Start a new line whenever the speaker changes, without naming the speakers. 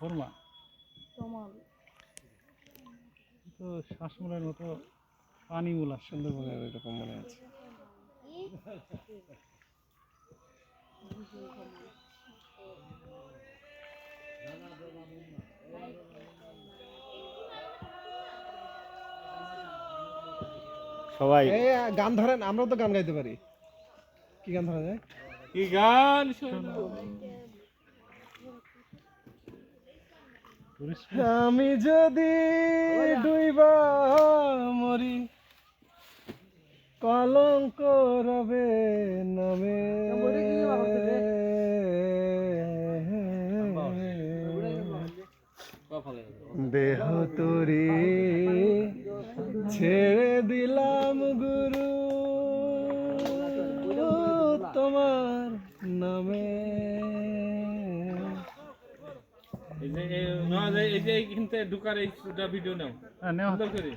ফরমা তো শ্বাসমূলের মতো পানি মূলা
সুন্দরবনের এরকম মনে আছে। সবাই
গান ধরেন, আমরাও তো গান গাইতে পারি। কি গান ধরা যায়?
কি গান
আমি যদি ডুইবা মরি কলঙ্ক রবে নামে, দেহ তোরে ছেড়ে দিলাম গুরু তোমার নামে।
এই যে কিন্তু ঢুকার এই ভিডিও নাও
নেওয়া
সুন্দর করে।